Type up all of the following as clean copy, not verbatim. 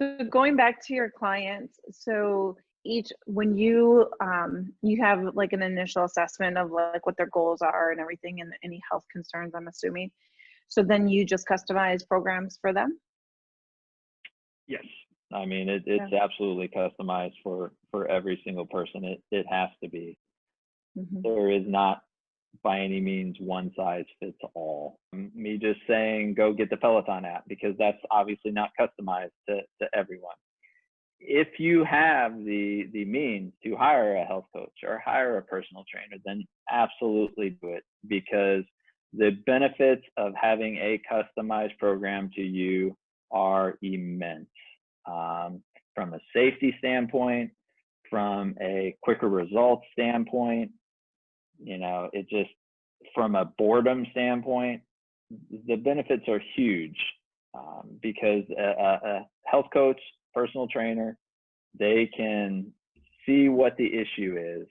So going back to your clients, so when you you have like an initial assessment of like what their goals are and everything and any health concerns, I'm assuming. So then you just customize programs for them? Yes. I mean, it's absolutely customized for every single person. It has to be. Mm-hmm. There is not by any means one size fits all. Me just saying go get the Peloton app, because that's obviously not customized to everyone. If you have the means to hire a health coach or hire a personal trainer, then absolutely do it, because the benefits of having a customized program to you are immense. From a safety standpoint, from a quicker results standpoint, it just, from a boredom standpoint, the benefits are huge, because a health coach, personal trainer, they can see what the issue is.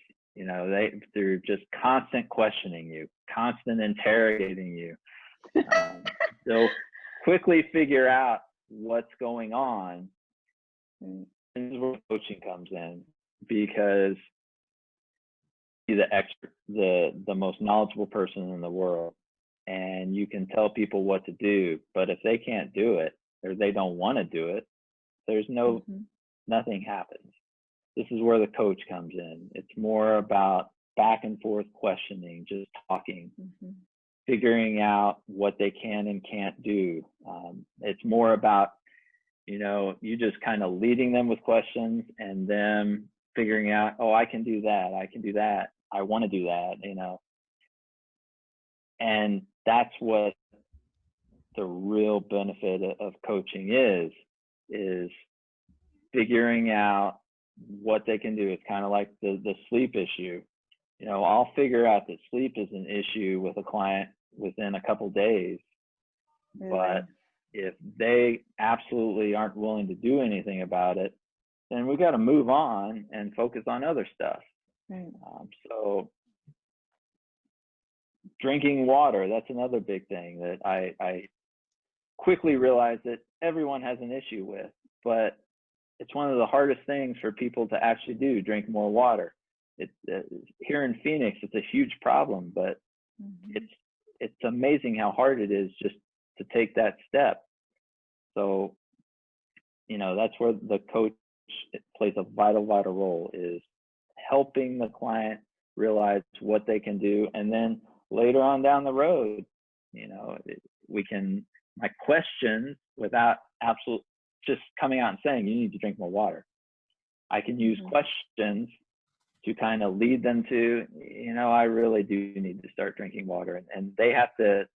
They're just constant questioning you, constant interrogating you. They'll quickly figure out what's going on. And this is where coaching comes in, because the expert, the most knowledgeable person in the world, and you can tell people what to do, but if they can't do it or they don't want to do it, there's nothing happens. This is where the coach comes in. It's more about back and forth questioning, just talking, figuring out what they can and can't do. It's more about, you just kind of leading them with questions and them figuring out, oh, I can do that. I can do that. I want to do that, And that's what the real benefit of coaching is figuring out what they can do. It's kind of like the sleep issue. I'll figure out that sleep is an issue with a client within a couple days, but if they absolutely aren't willing to do anything about it, then we got to move on and focus on other stuff. So drinking water, that's another big thing that I quickly realized that everyone has an issue with, but it's one of the hardest things for people to actually do, drink more water. Here in Phoenix, it's a huge problem, but it's amazing how hard it is just to take that step. So, that's where the coach plays a vital role, is helping the client realize what they can do. And then later on down the road, my questions, without just coming out and saying, you need to drink more water. I can use questions to kind of lead them to, I really do need to start drinking water. And they have to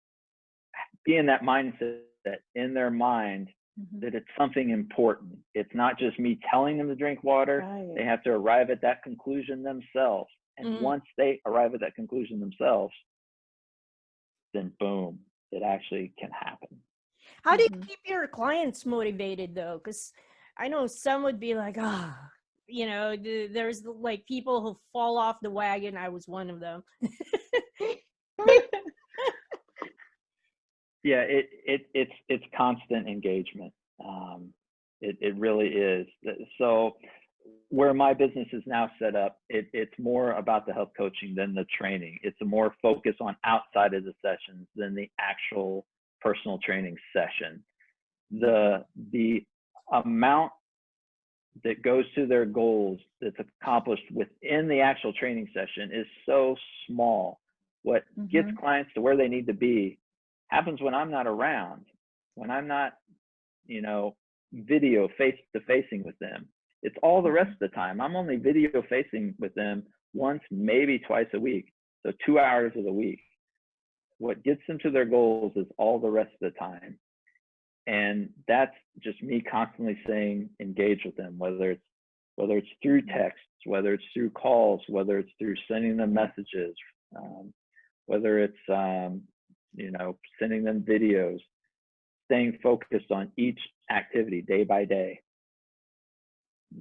be in that mindset, that in their mind, that it's something important. It's not just me telling them to drink water. They have to arrive at that conclusion themselves. And once they arrive at that conclusion themselves, then boom, it actually can happen. How do you keep your clients motivated though? Because I know some would be like, there's like people who fall off the wagon. I was one of them. Yeah, it's constant engagement. It really is. So where my business is now set up, it's more about the health coaching than the training. It's a more focus on outside of the sessions than the actual personal training session. The amount that goes to their goals that's accomplished within the actual training session is so small. What gets clients to where they need to be happens when I'm not around, when I'm not, video face-to-facing with them. It's all the rest of the time. I'm only video facing with them once, maybe twice a week. So 2 hours of the week. What gets them to their goals is all the rest of the time. And that's just me constantly saying, engage with them, whether it's through texts, whether it's through calls, whether it's through sending them messages, whether it's, sending them videos, staying focused on each activity day by day.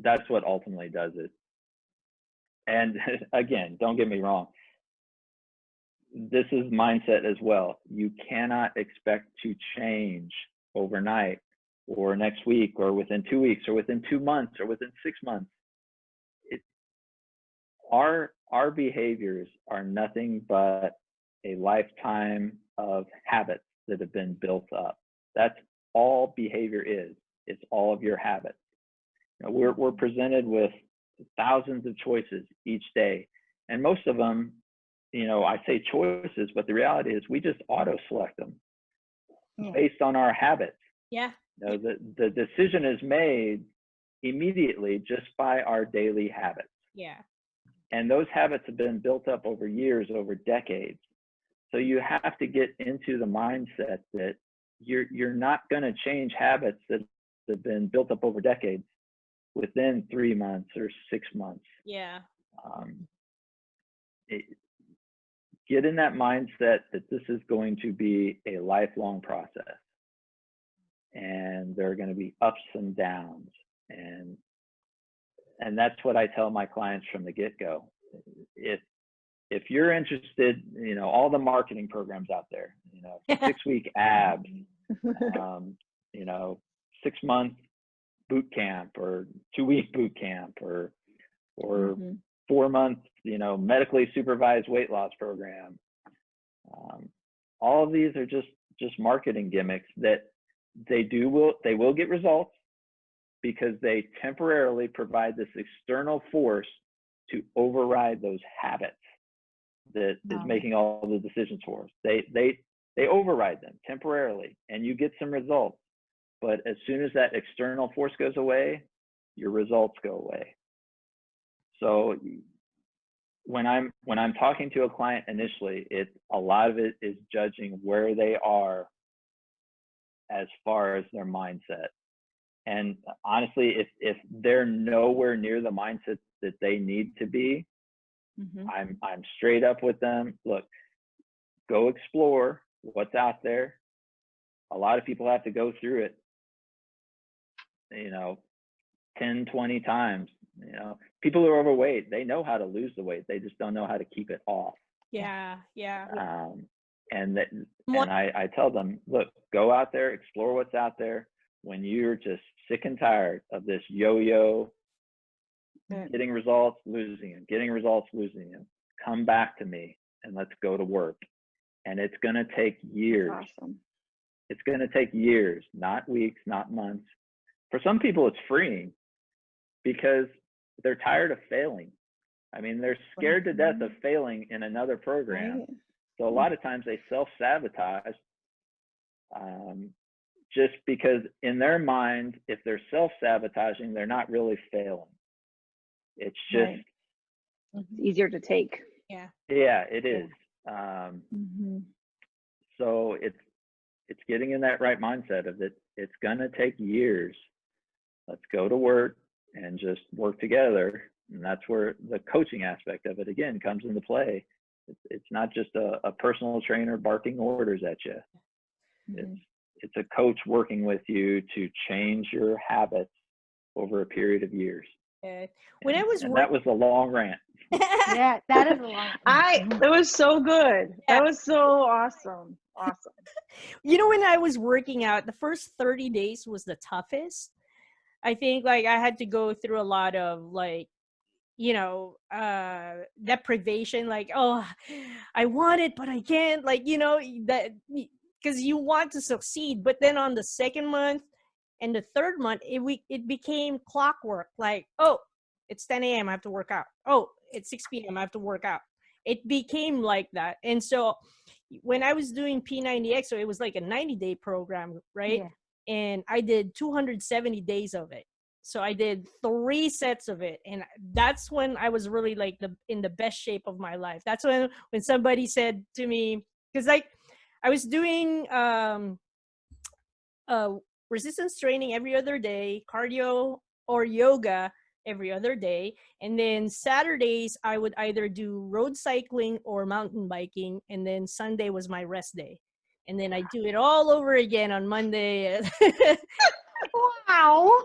That's what ultimately does it. And again, don't get me wrong. This is mindset as well. You cannot expect to change overnight or next week, or within 2 weeks, or within 2 months, or within 6 months. Our behaviors are nothing but a lifetime of habits that have been built up. That's all behavior is. It's all of your habits. You know, we're presented with thousands of choices each day, and most of them, you know, I say choices, but the reality is we just auto select them based on our habits. Yeah. You know, the decision is made immediately just by our daily habits. Yeah. And those habits have been built up over years, over decades. So you have to get into the mindset that you're not going to change habits that have been built up over decades within 3 months or 6 months. Yeah. Get in that mindset that this is going to be a lifelong process, and there are going to be ups and downs, and that's what I tell my clients from the get-go. If you're interested, you know, all the marketing programs out there, you know, 6-week abs, you know, 6-month boot camp, or 2-week boot camp, or 4-month, you know, medically supervised weight loss program. All of these are just marketing gimmicks that they will get results, because they temporarily provide this external force to override those habits that is making all the decisions for us. They override them temporarily, and you get some results. But as soon as that external force goes away, your results go away. So when I'm talking to a client initially, a lot of it is judging where they are as far as their mindset. And honestly, if they're nowhere near the mindset that they need to be, I'm straight up with them. Look, go explore what's out there. A lot of people have to go through it, you know, 10, 20 times. You know, people who are overweight, they know how to lose the weight. They just don't know how to keep it off. Yeah. And I tell them, look, go out there, explore what's out there. When you're just sick and tired of this yo-yo, getting results, losing them, getting results, losing them, come back to me and let's go to work. And it's going to take years. Awesome. It's going to take years, not weeks, not months. For some people, it's freeing because they're tired of failing. I mean, they're scared to death of failing in another program. Right. So a lot of times they self-sabotage, just because in their mind, if they're self-sabotaging, they're not really failing. It's just it's easier to take. Yeah, it is. So it's getting in that right mindset of it. It's gonna take years. Let's go to work and just work together. And that's where the coaching aspect of it again comes into play. It's not just a personal trainer barking orders at you. It's a coach working with you to change your habits over a period of years. When I was that was a long rant. Yeah, that is a long. That was so good. That was so awesome. Awesome. You know, when I was working out, the first 30 days was the toughest. I think like I had to go through a lot of like, you know, deprivation, like, oh, I want it, but I can't, like, you know, that because you want to succeed. But then on the second month and the third month, it became clockwork. Like, oh, it's 10 a.m. I have to work out. Oh, it's 6 p.m. I have to work out. It became like that. And so when I was doing P90X, so it was like a 90-day program, right? Yeah. And I did 270 days of it. So I did 3 sets of it. And that's when I was really like in the best shape of my life. That's when somebody said to me, because like I was doing resistance training every other day, cardio or yoga every other day. And then Saturdays, I would either do road cycling or mountain biking. And then Sunday was my rest day. And then I do it all over again on Monday. Wow.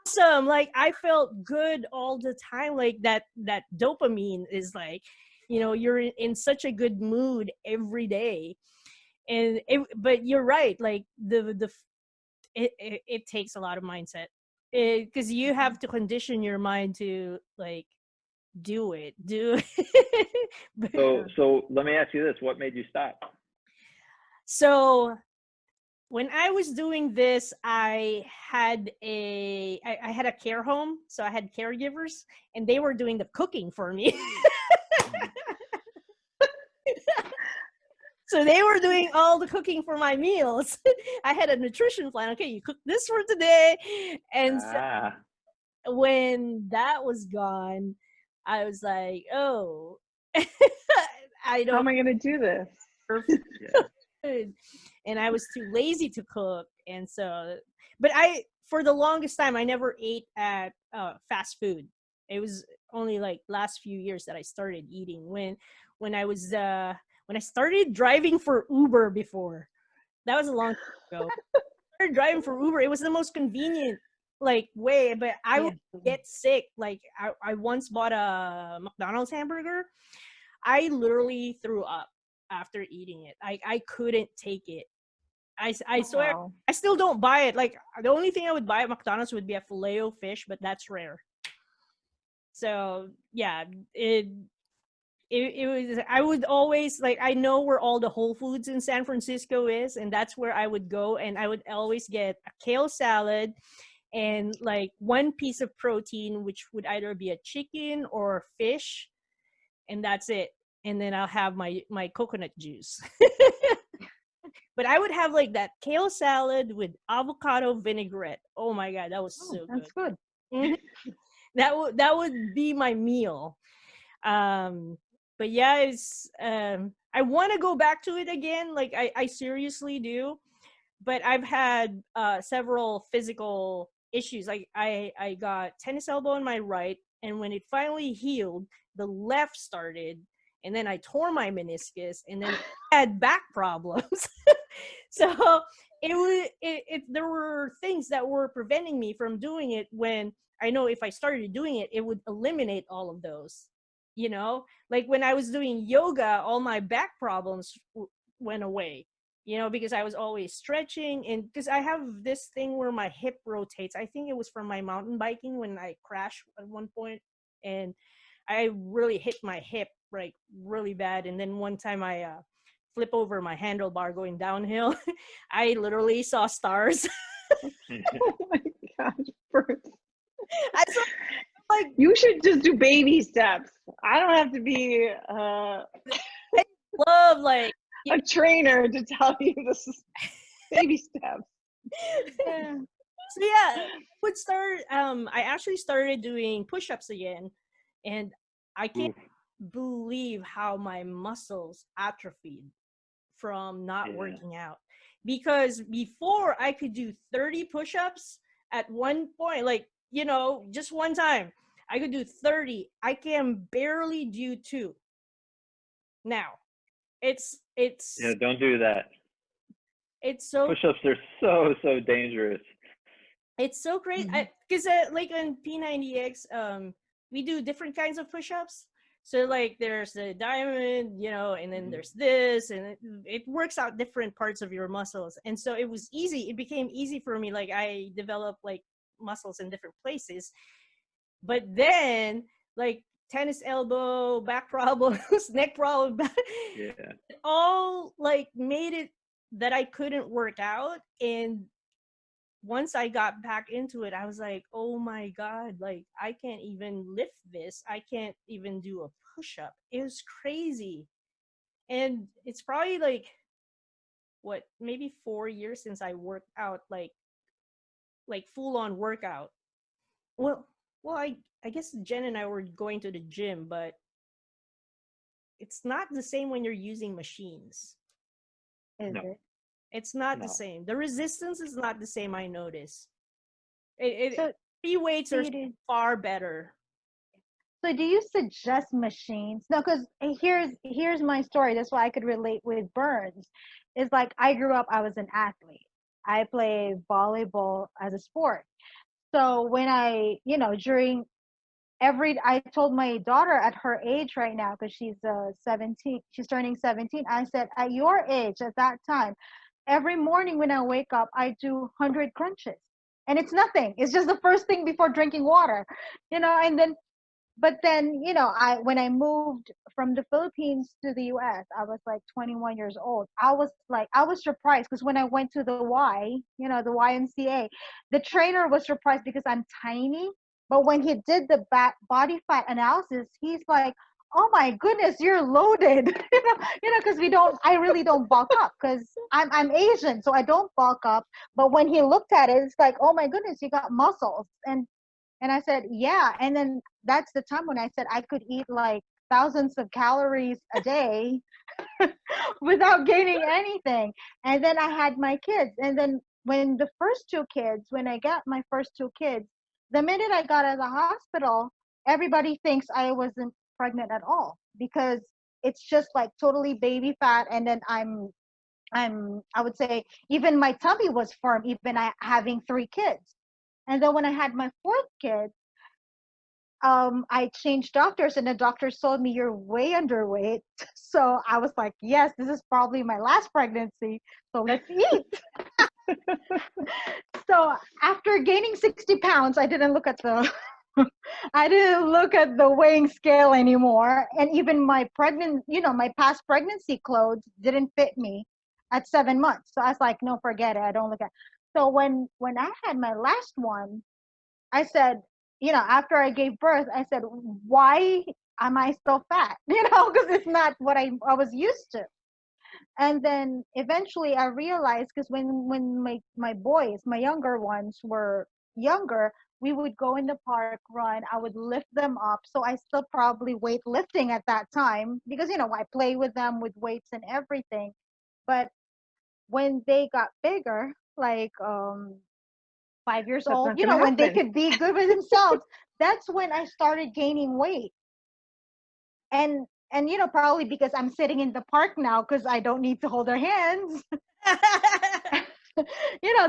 Awesome. Like I felt good all the time. Like that dopamine is like, you know, you're in such a good mood every day. But you're right. Like it takes a lot of mindset, because you have to condition your mind to like do it. But, So let me ask you this: what made you stop? so when I was doing this, I had a care home, so I had caregivers, and they were doing the cooking for me. So they were doing all the cooking for my meals. I had a nutrition plan. Okay, you cook this for today. And so Ah, when that was gone, I was like, oh, I How don't am I going to do this? yeah. food. And I was too lazy to cook. And so, but for the longest time, I never ate at fast food. It was only like last few years that I started eating. When I was when I started driving for Uber before. That was a long time ago. I started driving for Uber. It was the most convenient like way, but I would get sick. Like I once bought a McDonald's hamburger. I literally threw up after eating it. I couldn't take it. I swear, Wow. I still don't buy it. Like the only thing I would buy at McDonald's would be a filet-o-fish, but that's rare. So yeah, it was, I would always like, I know where all the Whole Foods in San Francisco is, and that's where I would go, and I would always get a kale salad and like one piece of protein, which would either be a chicken or fish, and that's it. And then I'll have my coconut juice. But I would have like that kale salad with avocado vinaigrette. Oh my god, that was so That's good. good. Mhm. That would be my meal. But yeah, it's I want to go back to it again. Like I seriously do. But I've had several physical issues. Like I got tennis elbow in my right, and when it finally healed, the left started, and then I tore my meniscus, and then I had back problems. So there were things that were preventing me from doing it, when I know if I started doing it, it would eliminate all of those. You know, like when I was doing yoga, all my back problems went away, you know, because I was always stretching, and because I have this thing where my hip rotates. I think it was from my mountain biking when I crashed at one point, and I really hit my hip like really bad. And then one time I flip over my handlebar going downhill. I literally saw stars. Oh my gosh, Bruce. I saw like You should just do baby steps. I don't have to be love like a trainer to tell you this is baby steps. Yeah. so yeah, would start I actually started doing push-ups again, and I can't believe how my muscles atrophied from not Yeah. working out. Because before I could do 30 push-ups at one point, like, you know, just one time I could do 30. I can barely do 2 now. It's Yeah, don't do that. it's so Push-ups are so dangerous. it's so great. Mhm. Because like on P90X, we do different kinds of push-ups. So like there's the diamond, you know, and then Mhm. there's this, and it works out different parts of your muscles. And so it was easy. It became easy for me. Like I developed like muscles in different places. But then like tennis elbow, back problems, neck problems, Yeah. all like made it that I couldn't work out. And once I got back into it, I was like, oh my God, like I can't even lift this. I can't even do a push up. It was crazy. And it's probably like, what, maybe 4 years since I worked out, like full on workout. Well, I guess Jen and I were going to the gym, but it's not the same when you're using machines. Is No. it? It's not the No. same. The resistance is not the same, I notice. It So free weights do are you, far better. so do you suggest machines? No, because here's my story. That's why I could relate with burns. It's like I grew up, I was an athlete. I played volleyball as a sport. So when during I told my daughter at her age right now, because she's 17, she's turning 17. I said, at your age, at that time, every morning when I wake up, I do 100 crunches. And it's nothing. It's just the first thing before drinking water, and then, but then, when I moved from the Philippines to the US, I was like 21 years old. I was surprised because when I went to the the YMCA, the trainer was surprised because I'm tiny. But when he did the body fat analysis, he's like, "Oh my goodness, you're loaded." Because I really don't bulk up because I'm Asian, so I don't bulk up. But when he looked at it, it's like, "Oh my goodness, you got muscles." And I said, yeah. And then that's the time when I said I could eat like thousands of calories a day without gaining anything. And then I had my kids. And then when I got my first two kids, the minute I got out of the hospital, everybody thinks I wasn't pregnant at all because it's just like totally baby fat. And then I would say even my tummy was firm, even having three kids. And then when I had my fourth kid, I changed doctors, and the doctors told me you're way underweight. So I was like, yes, this is probably my last pregnancy. So let's eat. So after gaining 60 pounds, I didn't look at the I didn't look at the weighing scale anymore. And even my past pregnancy clothes didn't fit me at 7 months. So I was like, no, forget it. I don't look at. So when I had my last one, I said, after I gave birth, I said, why am I so fat? Because it's not what I was used to. And then eventually I realized, because when my boys, my younger ones were younger, we would go in the park, run, I would lift them up. So I still probably weightlifting at that time because, I play with them with weights and everything. But when they got bigger, like 5 years That's old, not gonna when they happen. could be good with themselves, that's when I started gaining weight. And probably because I'm sitting in the park now because I don't need to hold their hands.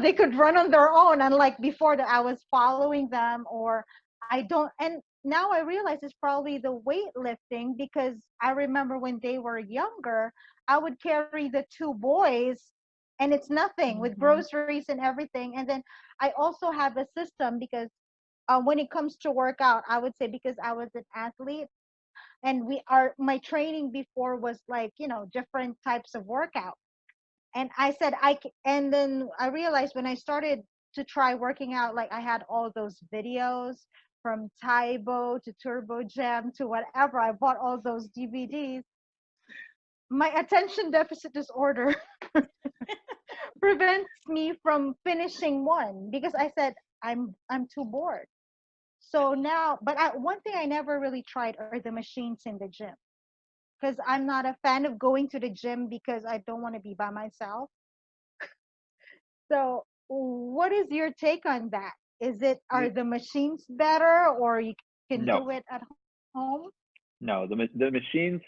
They could run on their own, unlike before that I was following them, or I don't. And now I realize it's probably the weightlifting, because I remember when they were younger, I would carry the two boys and it's nothing with groceries and everything. And then I also have a system because when it comes to workout, I would say, because I was an athlete, and my training before was like, different types of workout. And I said and then I realized when I started to try working out, like I had all those videos from Taibo to Turbo Jam to whatever. I bought all those DVDs. My attention deficit disorder prevents me from finishing one because I said I'm too bored. So now, but one thing I never really tried are the machines in the gym, because I'm not a fan of going to the gym because I don't want to be by myself. So what is your take on that? Are the machines better, or you can No, do it at home? no. The machines,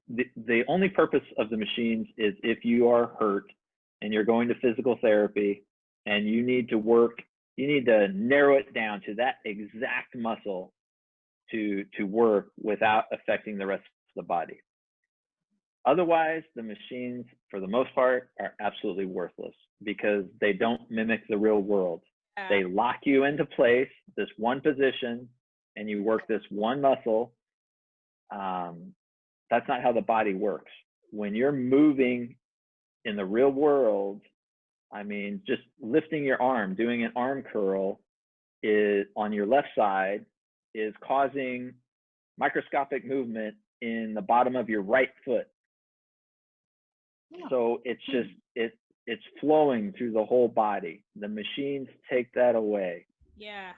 the only purpose of the machines is if you are hurt and you're going to physical therapy and you need to narrow it down to that exact muscle to work without affecting the rest of the body. Otherwise, the machines, for the most part, are absolutely worthless because they don't mimic the real world. They lock you into place, this one position, and you work this one muscle. That's not how the body works. When you're moving in the real world, I mean, just lifting your arm, doing an arm curl on your left side is causing microscopic movement in the bottom of your right foot. So it's just, it's flowing through the whole body. The machines take that away. Yeah.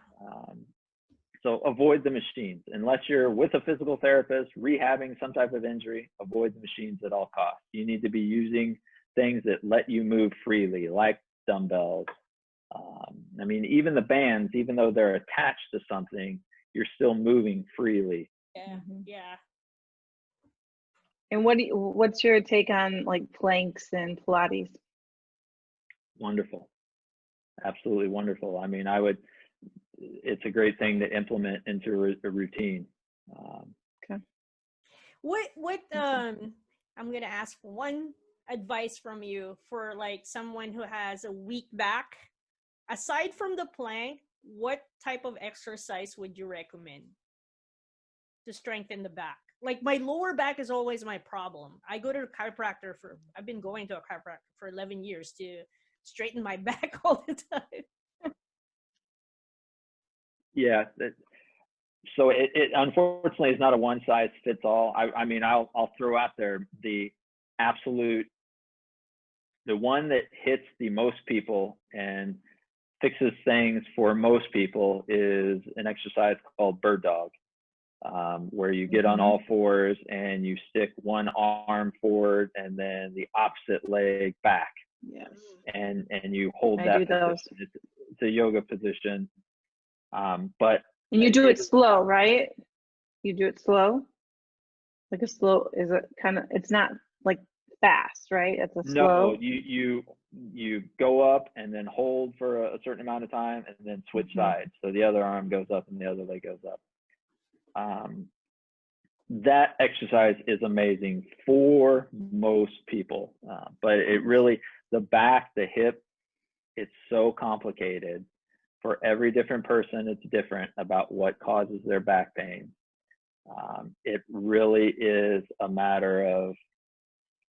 So avoid the machines. Unless you're with a physical therapist, rehabbing some type of injury, avoid the machines at all costs. You need to be using things that let you move freely, like dumbbells. I mean, even the bands, even though they're attached to something, you're still moving freely. Yeah. Yeah. And what's your take on like planks and Pilates? Wonderful. Absolutely wonderful. I mean, it's a great thing to implement into a routine. Okay. What I'm gonna ask one advice from you for like someone who has a weak back? Aside from the plank, what type of exercise would you recommend to strengthen the back? Like my lower back is always my problem. I go to a chiropractor I've been going to a chiropractor for 11 years to straighten my back all the time. Yeah. So it unfortunately is not a one size fits all. I mean, I'll throw out there the one that hits the most people and fixes things for most people is an exercise called bird dog, where you get on all fours and you stick one arm forward and then the opposite leg back. Yes. And you hold I that do those. position. It's a yoga position. But and you do it slow, right? You do it slow? Like a slow, is it kind of, it's not like fast, right? It's a slow. No, you go up and then hold for a certain amount of time and then switch sides. So the other arm goes up and the other leg goes up. That exercise is amazing for most people, but it really, the back, the hip, it's so complicated. For every different person, it's different about what causes their back pain. It really is a matter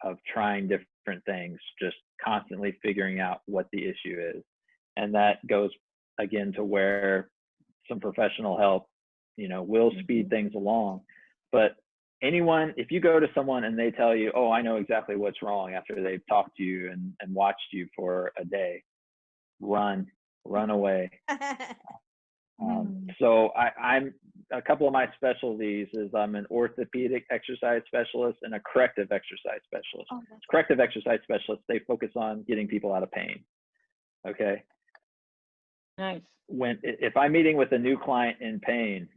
of trying different things, just constantly figuring out what the issue is. And that goes again to where some professional help, will speed things along. But anyone, if you go to someone and they tell you, oh, I know exactly what's wrong after they've talked to you and watched you for a day, run away. So I'm a couple of my specialties is I'm an orthopedic exercise specialist and a corrective exercise specialist. Corrective exercise specialists, they focus on getting people out of pain. Okay. Nice. If I'm meeting with a new client in pain,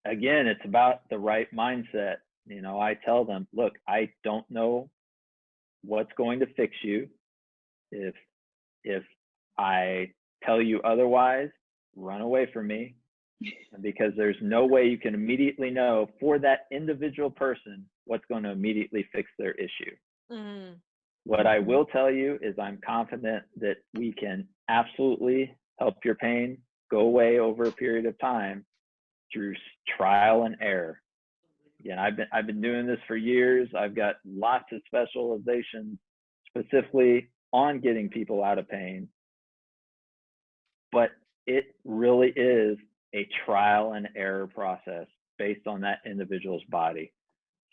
again, it's about the right mindset. I tell them, look, I don't know what's going to fix you. If I tell you otherwise, run away from me, because there's no way you can immediately know for that individual person what's going to immediately fix their issue. What I will tell you is I'm confident that we can absolutely help your pain go away over a period of time through trial and error. Again, I've been doing this for years. I've got lots of specializations specifically on getting people out of pain. But it really is a trial and error process based on that individual's body.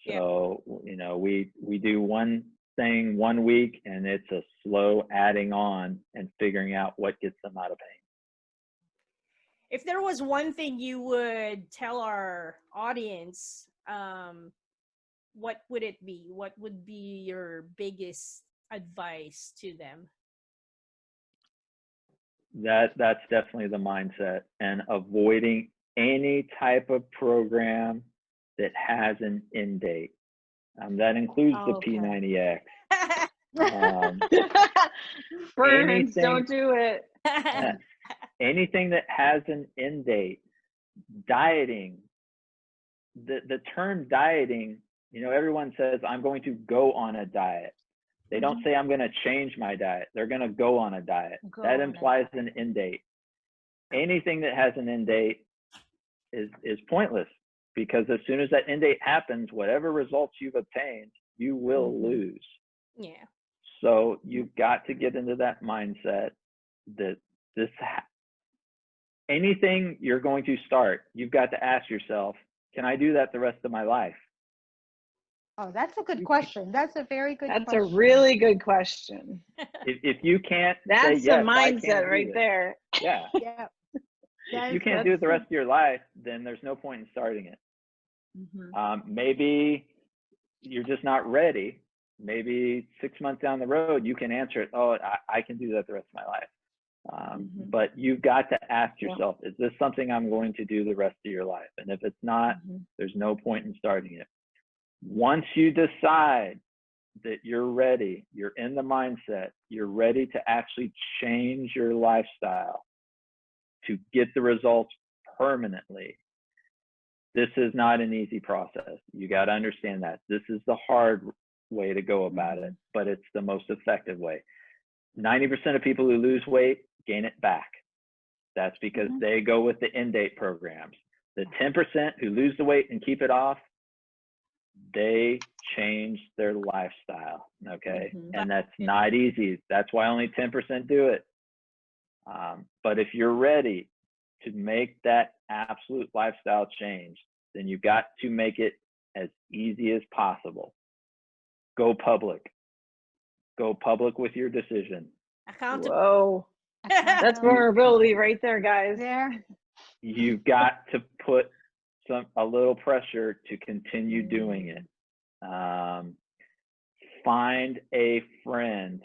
So, we do one thing 1 week and it's a slow adding on and figuring out what gets them out of pain. If there was one thing you would tell our audience, what would it be? What would be your biggest advice to them? That's definitely the mindset, and avoiding any type of program that has an end date. That includes the P90X. Burns, don't do it. Anything that has an end date. Dieting. The term dieting, everyone says, I'm going to go on a diet. They don't say I'm going to change my diet. They're going to go on a diet. That implies an end date. Anything that has an end date is pointless, because as soon as that end date happens, whatever results you've obtained, you will lose. Yeah. So you've got to get into that mindset that anything you're going to start, you've got to ask yourself, can I do that the rest of my life? Oh, that's a good question. That's a very good question. That's a really good question. If you can't that's say, yes, a mindset right there. Yeah. Yeah. If you can't do it the rest of your life, then there's no point in starting it. Maybe you're just not ready. Maybe 6 months down the road, you can answer it. Oh, I can do that the rest of my life. But you've got to ask yourself, is this something I'm going to do the rest of your life? And if it's not, there's no point in starting it. Once you decide that you're ready, you're in the mindset, you're ready to actually change your lifestyle to get the results permanently, this is not an easy process. You got to understand that. This is the hard way to go about it, but it's the most effective way. 90% of people who lose weight gain it back. That's because they go with the end date programs. The 10% who lose the weight and keep it off, they change their lifestyle, okay? And that's not easy. That's why only 10% do it. But if you're ready to make that absolute lifestyle change, then you've got to make it as easy as possible. Go public. Go public with your decision. Whoa. That's vulnerability right there, guys. There. You've got to put a little pressure to continue doing it. Find a friend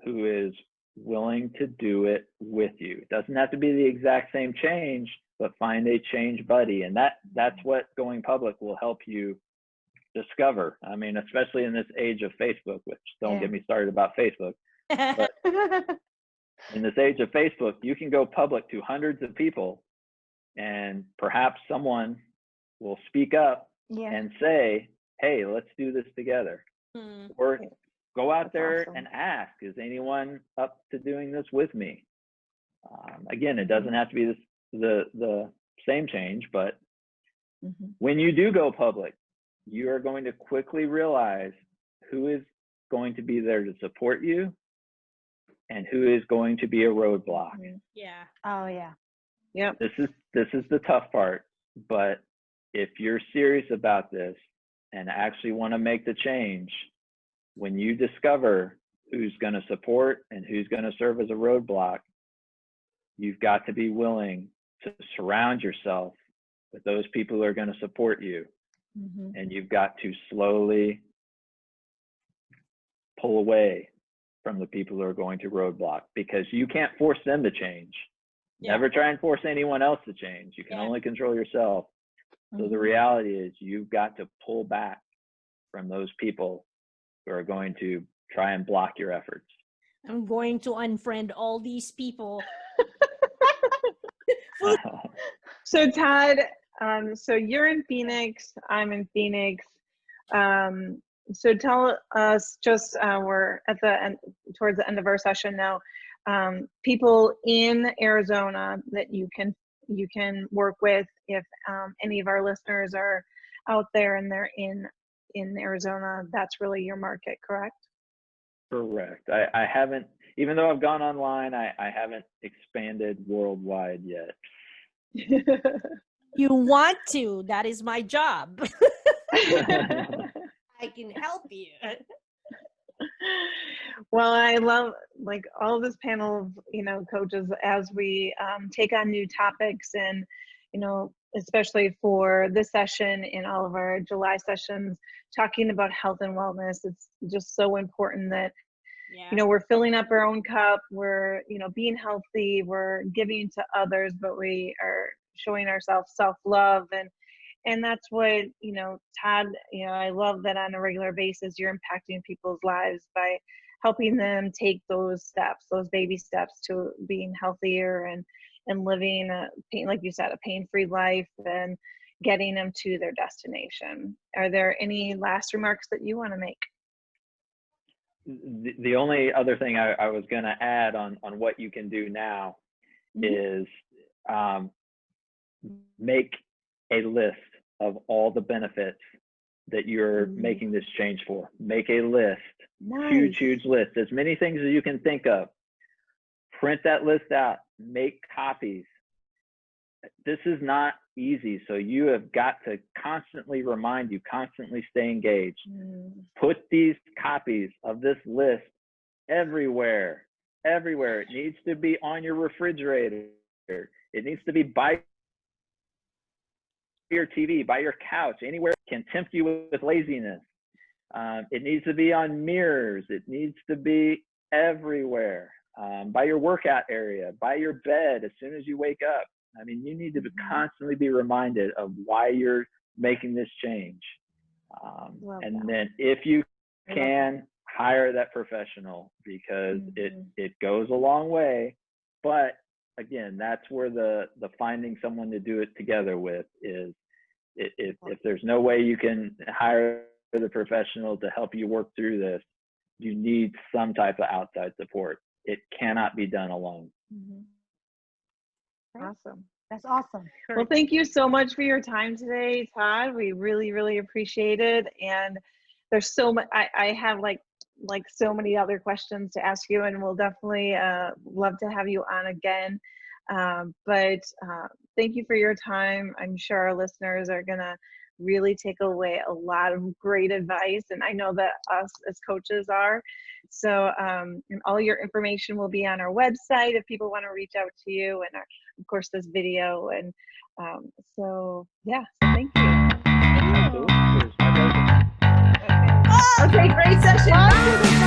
who is willing to do it with you. It doesn't have to be the exact same change, but find a change buddy. And that's what going public will help you discover. I mean, especially in this age of Facebook, which don't get me started about Facebook. But in this age of Facebook, you can go public to hundreds of people, and perhaps someone will speak up and say, hey, let's do this together. Or go out there and ask, is anyone up to doing this with me? Again, it doesn't have to be the same change, but when you do go public, you are going to quickly realize who is going to be there to support you and who is going to be a roadblock. Yeah. Oh yeah. Yep. This is the tough part, but if you're serious about this and actually want to make the change, when you discover who's going to support and who's going to serve as a roadblock, you've got to be willing to surround yourself with those people who are going to support you. And you've got to slowly pull away from the people who are going to roadblock, because you can't force them to change. Never try and force anyone else to change. You can only control yourself. So the reality is you've got to pull back from those people who are going to try and block your efforts. I'm going to unfriend all these people. So Todd, so you're in Phoenix, I'm in Phoenix. So tell us, just we're at the end, towards the end of our session now. People in Arizona that you can work with if any of our listeners are out there and they're in Arizona. That's really your market, correct? Correct. I haven't, even though I've gone online, I haven't expanded worldwide yet. You want to? That is my job. I can help you. Well, I love like all this panel of, you know, coaches as we take on new topics, and, you know, especially for this session and all of our July sessions, talking about health and wellness. It's just so important that, you know, we're filling up our own cup, we're, you know, being healthy, we're giving to others, but we are showing ourselves self-love. And that's what, you know, Todd, you know, I love that on a regular basis you're impacting people's lives by helping them take those steps, those baby steps to being healthier and living like you said, a pain-free life, and getting them to their destination. Are there any last remarks that you want to make? The only other thing I was going to add on what you can do now is make a list of all the benefits that you're making this change for. Make a list. Nice. Huge list. As many things as you can think of. Print that list out. Make copies. This is not easy, so you have got to constantly remind you, constantly stay engaged. Put these copies of this list everywhere. It needs to be on your refrigerator. It needs to be by your TV, by your couch, anywhere it can tempt you with laziness. It needs to be on mirrors. It needs to be everywhere. By your workout area, by your bed as soon as you wake up. I mean, you need to constantly be reminded of why you're making this change. And then if you can, hire that professional, because it goes a long way. But again, that's where the finding someone to do it together with is, if there's no way you can hire for the professional to help you work through this, you need some type of outside support. It cannot be done alone. Awesome. That's awesome. Well, thank you so much for your time today, Todd. We really, really appreciate it. And there's so much, I have like so many other questions to ask you, and we'll definitely love to have you on again. But thank you for your time. I'm sure our listeners are gonna really take away a lot of great advice, and I know that us as coaches are. So and all your information will be on our website if people want to reach out to you, and of course this video. And so yeah, so thank you. Absolutely. It was my pleasure. Okay, great session.